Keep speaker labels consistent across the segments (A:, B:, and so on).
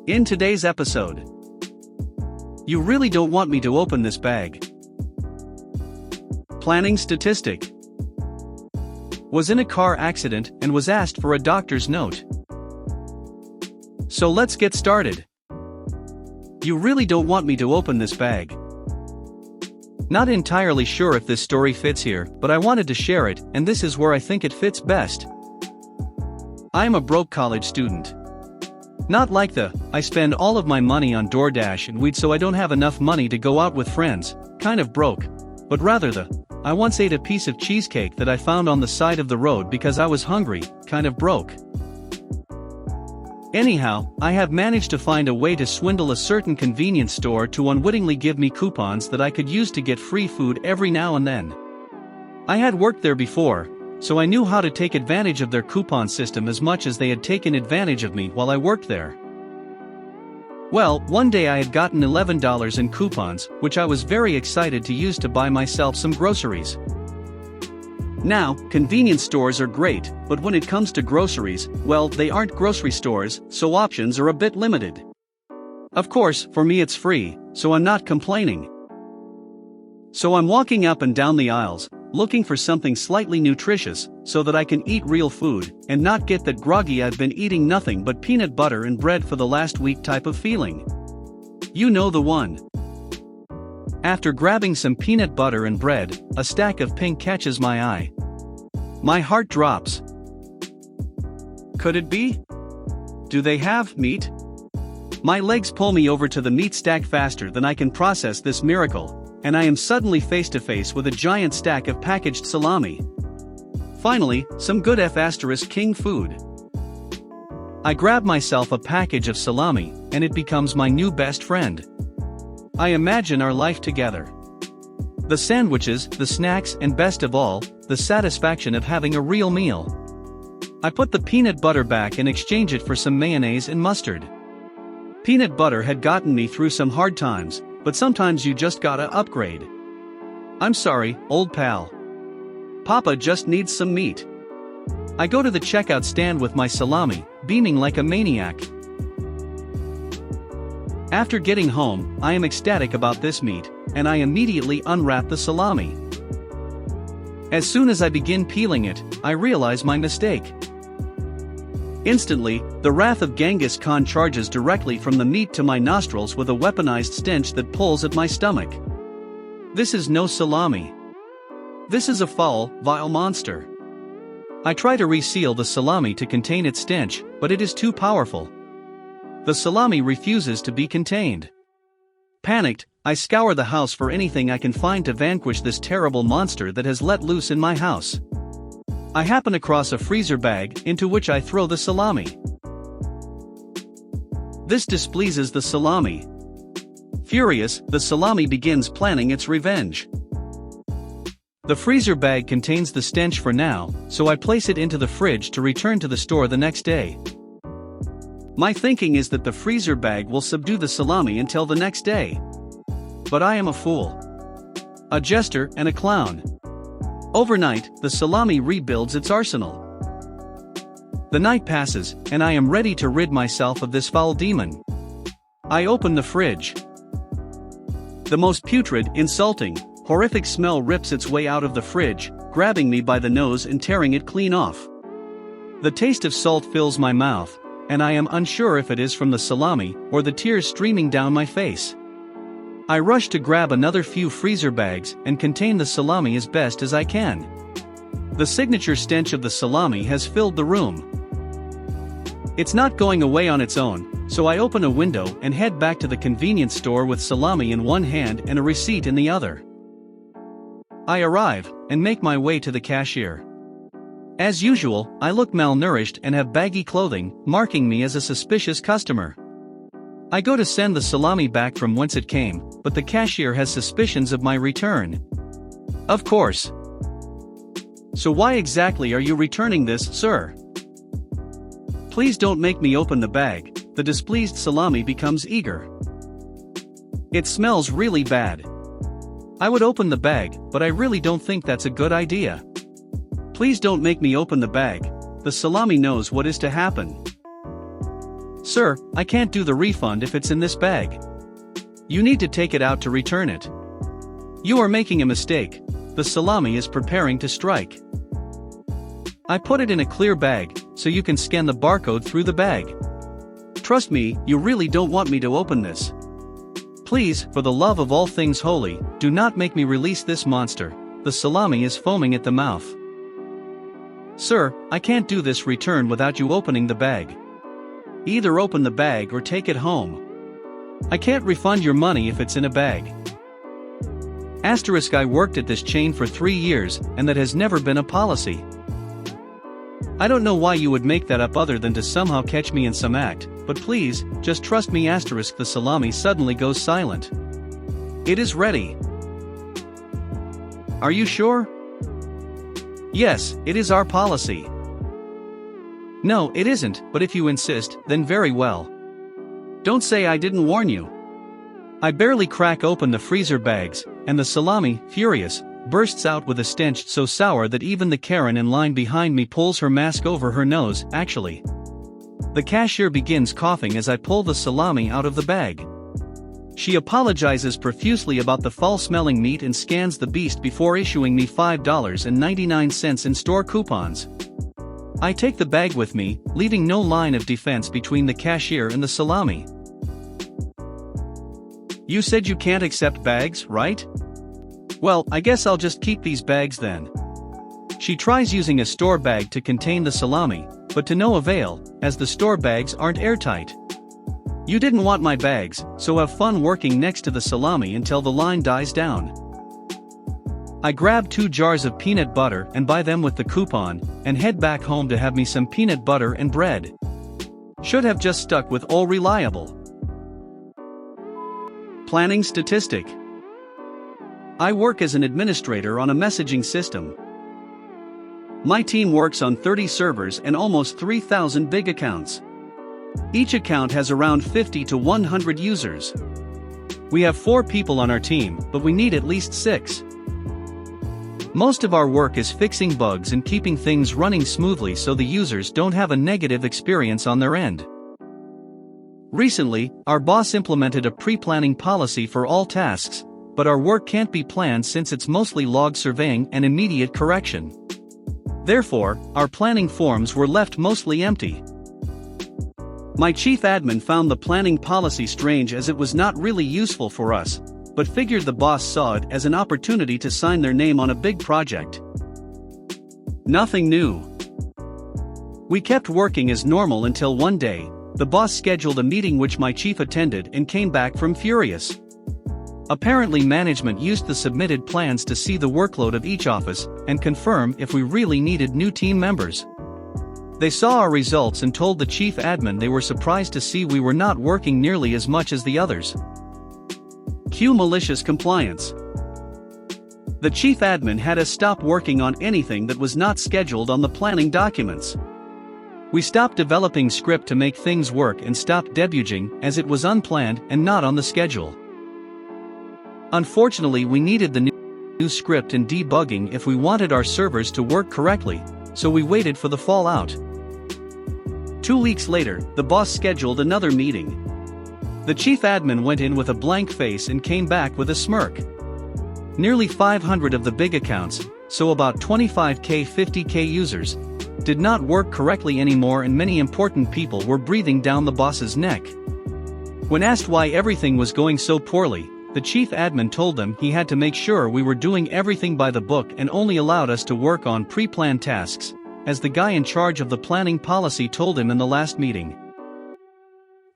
A: In today's episode, you really don't want me to open this bag. Planning statistic. Was in a car accident and was asked for a doctor's note. So let's get started. You really don't want me to open this bag. Not entirely sure if this story fits here, but I wanted to share it, and this is where I think it fits best. I am a broke college student. Not like I spend all of my money on DoorDash and weed so I don't have enough money to go out with friends, kind of broke. But rather I once ate a piece of cheesecake that I found on the side of the road because I was hungry, kind of broke. Anyhow, I have managed to find a way to swindle a certain convenience store to unwittingly give me coupons that I could use to get free food every now and then. I had worked there before, so I knew how to take advantage of their coupon system as much as they had taken advantage of me while I worked there. Well, one day I had gotten $11 in coupons, which I was very excited to use to buy myself some groceries. Now, convenience stores are great, but when it comes to groceries, well, they aren't grocery stores, so options are a bit limited. Of course, for me it's free, so I'm not complaining. So I'm walking up and down the aisles, looking for something slightly nutritious, so that I can eat real food, and not get that groggy I've been eating nothing but peanut butter and bread for the last week type of feeling. You know the one. After grabbing some peanut butter and bread, a stack of pink catches my eye. My heart drops. Could it be? Do they have meat? My legs pull me over to the meat stack faster than I can process this miracle, and I am suddenly face to face with a giant stack of packaged salami. Finally, some good F***king food. I grab myself a package of salami, and it becomes my new best friend. I imagine our life together. The sandwiches, the snacks, and best of all, the satisfaction of having a real meal. I put the peanut butter back and exchange it for some mayonnaise and mustard. Peanut butter had gotten me through some hard times, but sometimes you just gotta upgrade. I'm sorry, old pal. Papa just needs some meat. I go to the checkout stand with my salami, beaming like a maniac. After getting home, I am ecstatic about this meat, and I immediately unwrap the salami. As soon as I begin peeling it, I realize my mistake. Instantly, the wrath of Genghis Khan charges directly from the meat to my nostrils with a weaponized stench that pulls at my stomach. This is no salami. This is a foul, vile monster. I try to reseal the salami to contain its stench, but it is too powerful. The salami refuses to be contained. Panicked, I scour the house for anything I can find to vanquish this terrible monster that has let loose in my house. I happen across a freezer bag, into which I throw the salami. This displeases the salami. Furious, the salami begins planning its revenge. The freezer bag contains the stench for now, so I place it into the fridge to return to the store the next day. My thinking is that the freezer bag will subdue the salami until the next day. But I am a fool. A jester and a clown. Overnight, the salami rebuilds its arsenal. The night passes, and I am ready to rid myself of this foul demon. I open the fridge. The most putrid, insulting, horrific smell rips its way out of the fridge, grabbing me by the nose and tearing it clean off. The taste of salt fills my mouth, and I am unsure if it is from the salami or the tears streaming down my face. I rush to grab another few freezer bags and contain the salami as best as I can. The signature stench of the salami has filled the room. It's not going away on its own, so I open a window and head back to the convenience store with salami in one hand and a receipt in the other. I arrive, and make my way to the cashier. As usual, I look malnourished and have baggy clothing, marking me as a suspicious customer. I go to send the salami back from whence it came, but the cashier has suspicions of my return. Of course. So why exactly are you returning this, sir? Please don't make me open the bag. The displeased salami becomes eager. It smells really bad. I would open the bag, but I really don't think that's a good idea. Please don't make me open the bag. The salami knows what is to happen. Sir, I can't do the refund if it's in this bag. You need to take it out to return it. You are making a mistake. The salami is preparing to strike. I put it in a clear bag, so you can scan the barcode through the bag. Trust me, you really don't want me to open this. Please, for the love of all things holy, do not make me release this monster. The salami is foaming at the mouth. Sir, I can't do this return without you opening the bag. Either open the bag or take it home. I can't refund your money if it's in a bag. Asterisk, I worked at this chain for 3 years, and that has never been a policy. I don't know why you would make that up other than to somehow catch me in some act, but please, just trust me. Asterisk, the salami suddenly goes silent. It is ready. Are you sure? Yes, it is our policy. No, it isn't, but if you insist, then very well. Don't say I didn't warn you. I barely crack open the freezer bags, and the salami, furious, bursts out with a stench so sour that even the Karen in line behind me pulls her mask over her nose. Actually, the cashier begins coughing as I pull the salami out of the bag. She apologizes profusely about the foul-smelling meat and scans the beast before issuing me $5.99 in store coupons. I take the bag with me, leaving no line of defense between the cashier and the salami. You said you can't accept bags, right? Well, I guess I'll just keep these bags then. She tries using a store bag to contain the salami, but to no avail, as the store bags aren't airtight. You didn't want my bags, so have fun working next to the salami until the line dies down. I grab 2 jars of peanut butter and buy them with the coupon, and head back home to have me some peanut butter and bread. Should have just stuck with all reliable. Planning statistic. I work as an administrator on a messaging system. My team works on 30 servers and almost 3,000 big accounts. Each account has around 50 to 100 users. We have 4 people on our team, but we need at least 6. Most of our work is fixing bugs and keeping things running smoothly so the users don't have a negative experience on their end. Recently, our boss implemented a pre-planning policy for all tasks, but our work can't be planned since it's mostly log surveying and immediate correction. Therefore, our planning forms were left mostly empty. My chief admin found the planning policy strange as it was not really useful for us, but figured the boss saw it as an opportunity to sign their name on a big project. Nothing new. We kept working as normal until one day, the boss scheduled a meeting which my chief attended and came back from furious. Apparently management used the submitted plans to see the workload of each office and confirm if we really needed new team members. They saw our results and told the chief admin they were surprised to see we were not working nearly as much as the others. Cue malicious compliance. The chief admin had us stop working on anything that was not scheduled on the planning documents. We stopped developing script to make things work and stopped debugging as it was unplanned and not on the schedule. Unfortunately, we needed the new script and debugging if we wanted our servers to work correctly, so we waited for the fallout. 2 weeks later, the boss scheduled another meeting. The chief admin went in with a blank face and came back with a smirk. Nearly 500 of the big accounts, so about 25k 50k users, did not work correctly anymore, and many important people were breathing down the boss's neck. When asked why everything was going so poorly, the chief admin told them he had to make sure we were doing everything by the book and only allowed us to work on pre-planned tasks, as the guy in charge of the planning policy told him in the last meeting.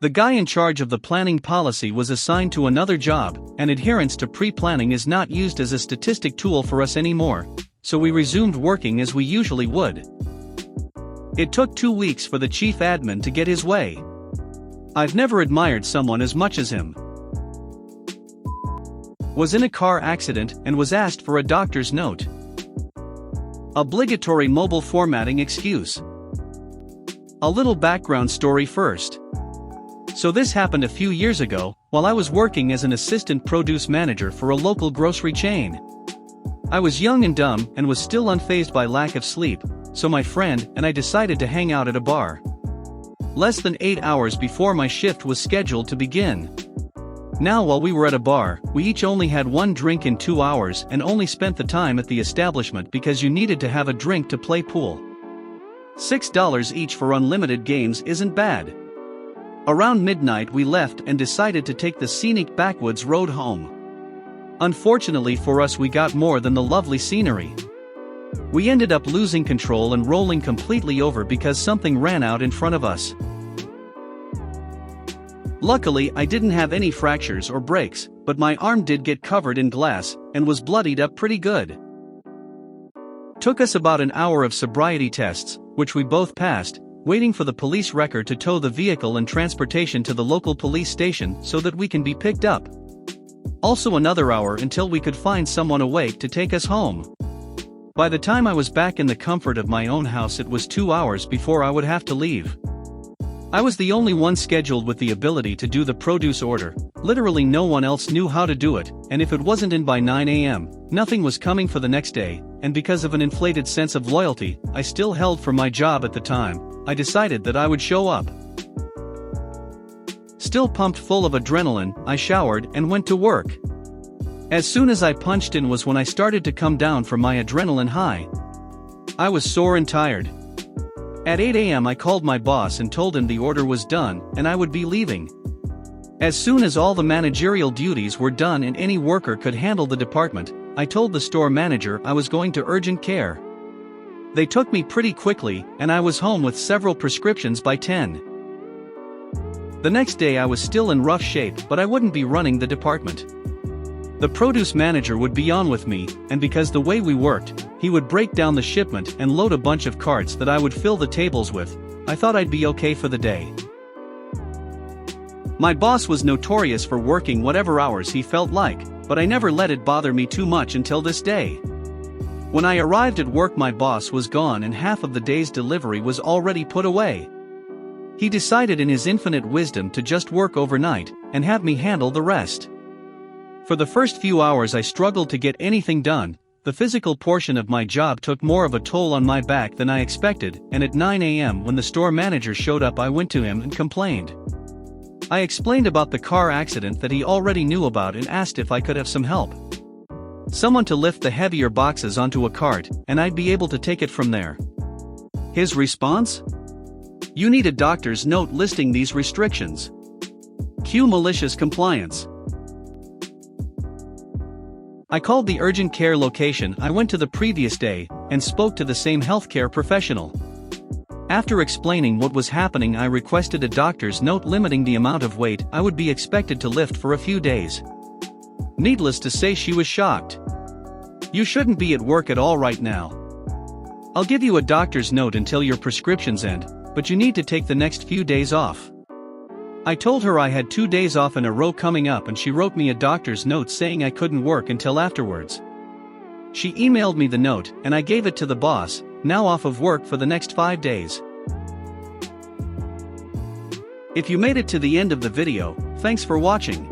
A: The guy in charge of the planning policy was assigned to another job, and adherence to pre-planning is not used as a statistic tool for us anymore, so we resumed working as we usually would. It took 2 weeks for the chief admin to get his way. I've never admired someone as much as him. Was in a car accident and was asked for a doctor's note. Obligatory mobile formatting excuse. A little background story first. So this happened a few years ago, while I was working as an assistant produce manager for a local grocery chain. I was young and dumb and was still unfazed by lack of sleep, so my friend and I decided to hang out at a bar. less than 8 hours before my shift was scheduled to begin. Now while we were at a bar, we each only had one drink in 2 hours and only spent the time at the establishment because you needed to have a drink to play pool. $6 each for unlimited games isn't bad. Around midnight we left and decided to take the scenic backwoods road home. Unfortunately for us, we got more than the lovely scenery. We ended up losing control and rolling completely over because something ran out in front of us. Luckily, I didn't have any fractures or breaks, but my arm did get covered in glass and was bloodied up pretty good. Took us about an hour of sobriety tests, which we both passed, waiting for the police record to tow the vehicle and transportation to the local police station so that we can be picked up. Also another hour until we could find someone awake to take us home. By the time I was back in the comfort of my own house, it was 2 hours before I would have to leave. I was the only one scheduled with the ability to do the produce order. Literally no one else knew how to do it, and if it wasn't in by 9 a.m., nothing was coming for the next day, and because of an inflated sense of loyalty I still held for my job at the time, I decided that I would show up. Still pumped full of adrenaline, I showered and went to work. As soon as I punched in was when I started to come down from my adrenaline high. I was sore and tired. At 8 a.m. I called my boss and told him the order was done and I would be leaving. As soon as all the managerial duties were done and any worker could handle the department, I told the store manager I was going to urgent care. They took me pretty quickly and I was home with several prescriptions by 10. The next day I was still in rough shape, but I wouldn't be running the department. The produce manager would be on with me, and because the way we worked, he would break down the shipment and load a bunch of carts that I would fill the tables with. I thought I'd be okay for the day. My boss was notorious for working whatever hours he felt like, but I never let it bother me too much until this day. When I arrived at work, my boss was gone and half of the day's delivery was already put away. He decided in his infinite wisdom to just work overnight and have me handle the rest. For the first few hours I struggled to get anything done. The physical portion of my job took more of a toll on my back than I expected, and at 9 a.m. when the store manager showed up I went to him and complained. I explained about the car accident that he already knew about and asked if I could have some help. Someone to lift the heavier boxes onto a cart, and I'd be able to take it from there. His response? You need a doctor's note listing these restrictions. Cue malicious compliance. I called the urgent care location I went to the previous day and spoke to the same healthcare professional. After explaining what was happening, I requested a doctor's note limiting the amount of weight I would be expected to lift for a few days. Needless to say, she was shocked. You shouldn't be at work at all right now. I'll give you a doctor's note until your prescriptions end, but you need to take the next few days off. I told her I had 2 days off in a row coming up and she wrote me a doctor's note saying I couldn't work until afterwards. She emailed me the note and I gave it to the boss, now off of work for the next 5 days. If you made it to the end of the video, thanks for watching.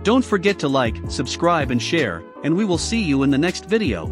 A: Don't forget to like, subscribe and share, and we will see you in the next video.